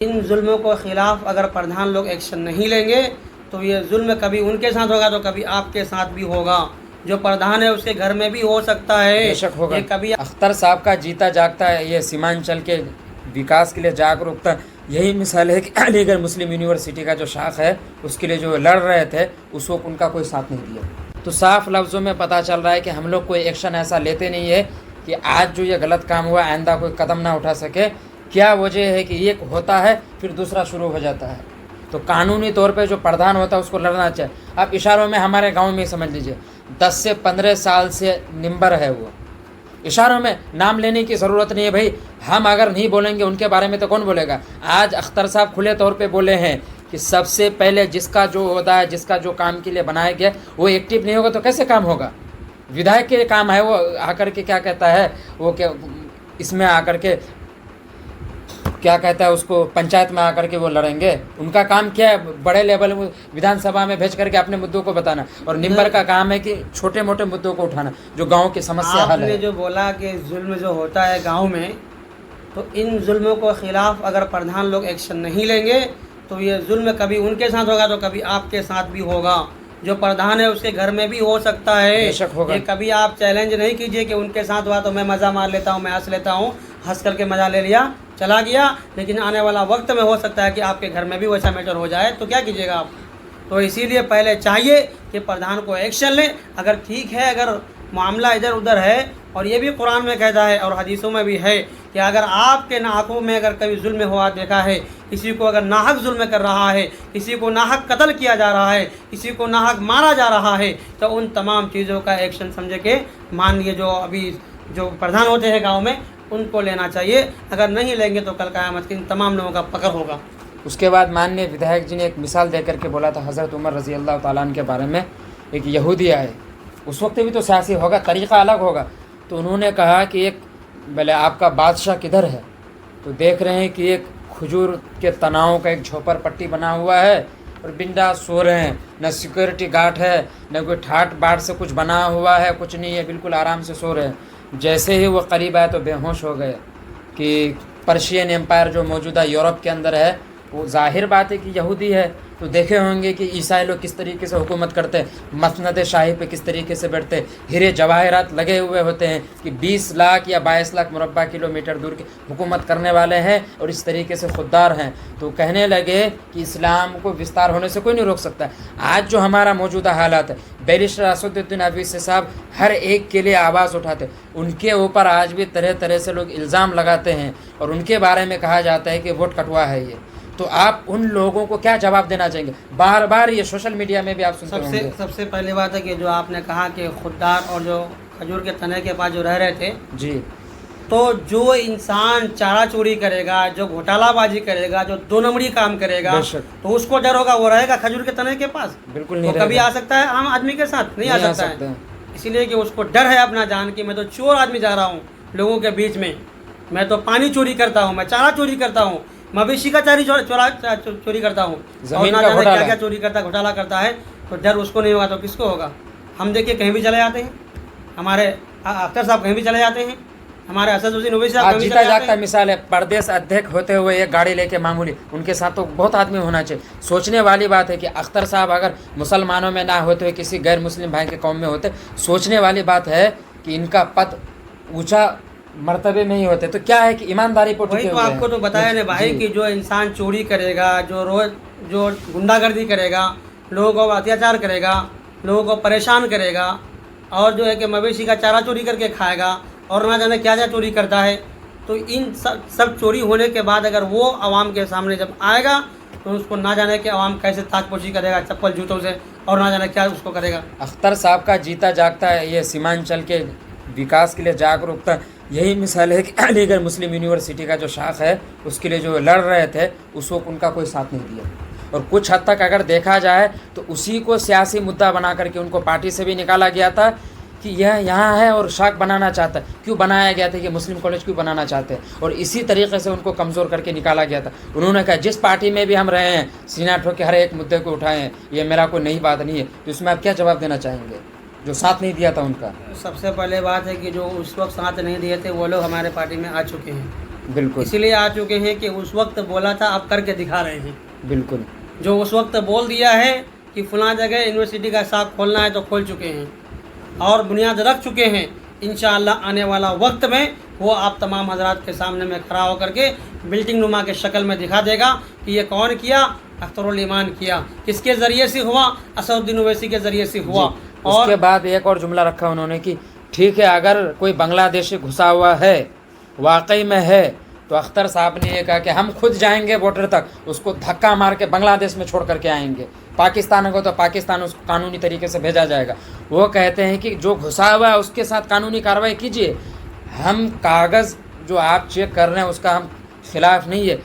इन जुल्मों को खिलाफ अगर प्रधान लोग एक्शन नहीं लेंगे तो ये जुल्म कभी उनके साथ होगा तो कभी आपके साथ भी होगा। जो प्रधान है उसके घर में भी हो सकता है, बेशक होगा। ये कभी अख्तर साहब का जीता जागता है ये सीमांचल के विकास के लिए जागरूकता, यही मिसाल है कि अलीगढ़ मुस्लिम यूनिवर्सिटी का जो शाख है उसके लिए जो लड़ रहे थे उस वक्त उनका कोई साथ नहीं दिया। तो साफ लफ्ज़ों में पता चल रहा है कि हम लोग कोई एक्शन ऐसा लेते नहीं है कि आज जो ये गलत काम हुआ आइंदा कोई कदम ना उठा सके। क्या वजह है कि एक होता है फिर दूसरा शुरू हो जाता है। तो कानूनी तौर पे जो प्रधान होता है उसको लड़ना चाहिए। आप इशारों में हमारे गांव में समझ लीजिए 10 से 15 साल से निम्बर है वो, इशारों में नाम लेने की ज़रूरत नहीं है भाई। हम अगर नहीं बोलेंगे उनके बारे में तो कौन बोलेगा। आज अख्तर साहब खुले तौर पे बोले हैं कि सबसे पहले जिसका जो होता है, जिसका जो काम के लिए बनाया गया वो एक्टिव नहीं होगा तो कैसे काम होगा। विधायक के काम है वो आकर के क्या कहता है, वो क्या इसमें आकर के क्या कहता है उसको पंचायत में आकर के वो लड़ेंगे। उनका काम क्या है, बड़े लेवल में विधानसभा में भेज करके अपने मुद्दों को बताना। और निम्बर का काम है कि छोटे मोटे मुद्दों को उठाना जो गांव की समस्या हल है। जो बोला कि जुल्म जो होता है गांव में, तो इन जुल्मों को खिलाफ अगर प्रधान लोग एक्शन नहीं लेंगे तो ये जुल्म कभी उनके साथ होगा तो कभी आपके साथ भी होगा। जो प्रधान है उसके घर में भी हो सकता है, बेशक होगा। ये कभी आप चैलेंज नहीं कीजिए कि उनके साथ हुआ तो मैं मज़ा मार लेता हूँ, मैं हंस लेता हूँ, हंस करके मज़ा ले लिया चला गया। लेकिन आने वाला वक्त में हो सकता है कि आपके घर में भी वैसा मैटर हो जाए तो क्या कीजिएगा आप। तो इसीलिए पहले चाहिए कि प्रधान को एक्शन ले। अगर ठीक है, अगर मामला इधर उधर है, और ये भी कुरान में कहता है और हदीसों में भी है कि अगर आपके आँखों में अगर कभी जुल्म हुआ देखा है, किसी को अगर नाहक जुल्म कर रहा है, किसी को नाहक कत्ल किया जा रहा है, किसी को नाहक मारा जा रहा है, तो उन तमाम चीज़ों का एक्शन समझे के मान लिए जो अभी जो प्रधान होते हैं गाँव में उनको लेना चाहिए। अगर नहीं लेंगे तो कल क़यामत के इन तमाम लोगों का पकड़ होगा। उसके बाद माननीय विधायक जी ने एक मिसाल दे करके बोला था हज़रत उमर रज़ी अल्लाह ताला अन्हु के बारे में। एक यहूदी आए, उस वक्त भी तो सियासी होगा, तरीक़ा अलग होगा। तो उन्होंने कहा कि एक भले आपका बादशाह किधर है, तो देख रहे हैं कि एक खजूर के तनाव का एक झोपड़ पट्टी बना हुआ है और बिंदास सो रहे हैं, न सिक्योरिटी गार्ड है, न कोई ठाट बाट से कुछ बना हुआ है, कुछ नहीं है, बिल्कुल आराम से सो रहे हैं। जैसे ही वो करीब आए तो बेहोश हो गए। कि पर्शियन एम्पायर जो मौजूदा यूरोप के अंदर है वो जाहिर बात है कि यहूदी है। तो देखे होंगे कि ईसाई लोग किस तरीके से हुकूमत करते हैं, मसनद शाही पे किस तरीके से बैठते हैं, हीरे जवाहरात लगे हुए होते हैं कि 20 लाख या 22 लाख मुरब्बा किलोमीटर दूर की हुकूमत करने वाले हैं और इस तरीके से खुददार हैं। तो कहने लगे कि इस्लाम को विस्तार होने से कोई नहीं रोक सकता। आज जो हमारा मौजूदा हालात है, बैरिस्टर असदुद्दीन अवीसी साहब हर एक के लिए आवाज़ उठाते, उनके ऊपर आज भी तरह तरह से लोग इल्ज़ाम लगाते हैं और उनके बारे में कहा जाता है कि वोट कटवा है ये। तो आप उन लोगों को क्या जवाब देना चाहेंगे। बार बार ये सोशल मीडिया में भी आप सुनते होंगे। सबसे पहली बात है कि जो आपने कहा कि खुददार और जो खजूर के तने के पास जो रह रहे थे जी, तो जो इंसान चारा चोरी करेगा, जो घोटालाबाजी करेगा, जो 2 नंबरी काम करेगा, तो उसको डर होगा, वो रहेगा खजूर के तने के पास। बिल्कुल नहीं, कभी आ सकता है आम आदमी के साथ नहीं आ सकता है। इसीलिए कि उसको डर है अपना जान की मैं तो चोर आदमी जा रहा हूँ लोगों के बीच में, मैं तो पानी चोरी करता हूँ, मैं चारा चोरी करता हूँ, मवेशी का चोरी करता हूँ, और ना जाने क्या क्या चोरी करता, घोटाला करता है। तो डर उसको नहीं होगा तो किसको होगा। हम देखिए कहीं भी चले जाते हैं, हमारे अख्तर साहब कहीं भी चले जाते हैं, हमारे असदुद्दीन ओवैसी साहब कहीं भी जीता चले जाते जागता हैं। मिसाल है। प्रदेश अध्यक्ष होते हुए एक गाड़ी लेके मामूली, उनके साथ तो बहुत आदमी होना चाहिए। सोचने वाली बात है कि अख्तर साहब अगर मुसलमानों में ना होते हुए किसी गैर मुस्लिम भाई के कौम में होते, सोचने वाली बात है कि इनका पद ऊंचा मर्तबे में ही होते। तो क्या है कि ईमानदारी पर वही तो आपको तो बताया ना भाई कि जो इंसान चोरी करेगा, जो रोज जो गुंडागर्दी करेगा, लोगों को अत्याचार करेगा, लोगों को परेशान करेगा, और जो है कि मवेशी का चारा चोरी करके खाएगा और ना जाने क्या क्या चोरी करता है, तो इन सब चोरी होने के बाद अगर वो आवाम के सामने जब आएगा तो उसको ना जाने कि आवाम कैसे ताजपोशी करेगा चप्पल जूतों से, और ना जाने क्या उसको करेगा। अख्तर साहब का जीता जागता है ये सीमांचल के विकास के लिए जागरूकता, यही मिसाल है कि अलीगढ़ मुस्लिम यूनिवर्सिटी का जो शाख है उसके लिए जो लड़ रहे थे उस वक्त उनका कोई साथ नहीं दिया। और कुछ हद तक अगर देखा जाए तो उसी को सियासी मुद्दा बना करके उनको पार्टी से भी निकाला गया था कि यह यहाँ है और शाख बनाना चाहता है। क्यों बनाया गया था कि मुस्लिम कॉलेज क्यों बनाना चाहते हैं, और इसी तरीके से उनको कमज़ोर करके निकाला गया था। उन्होंने कहा जिस पार्टी में भी हम रहे हैं सीना ठोक के हर एक मुद्दे को उठाए हैं, ये मेरा कोई नई बात नहीं है। तो इसमें आप क्या जवाब देना चाहेंगे जो साथ नहीं दिया था उनका। सबसे पहले बात है कि जो उस वक्त साथ नहीं दिए थे वो लोग हमारे पार्टी में आ चुके हैं। बिल्कुल इसीलिए आ चुके हैं कि उस वक्त बोला था, अब करके दिखा रहे हैं। बिल्कुल जो उस वक्त बोल दिया है कि फलां जगह यूनिवर्सिटी का शाख खोलना है तो खोल चुके हैं और बुनियाद रख चुके हैं। इंशाअल्लाह आने वाला वक्त में वो आप तमाम हजरात के सामने में खड़ा होकर के बिल्डिंग नुमा के शक्ल में दिखा देगा कि ये कौन किया, अख्तरुल ईमान किया। किसके ज़रिए से हुआ? असदुद्दीन ओवैसी के ज़रिए से हुआ। और उसके बाद एक और जुमला रखा उन्होंने कि ठीक है, अगर कोई बांग्लादेशी घुसा हुआ है, वाकई में है, तो अख्तर साहब ने ये कहा कि हम खुद जाएंगे बॉर्डर तक, उसको धक्का मार के बांग्लादेश में छोड़ करके आएंगे। पाकिस्तान को तो पाकिस्तान उसको कानूनी तरीके से भेजा जाएगा। वो कहते हैं कि जो घुसा हुआ है उसके साथ कानूनी कार्रवाई कीजिए, हम कागज़ जो आप चेक कर रहे हैं उसका हम खिलाफ नहीं है।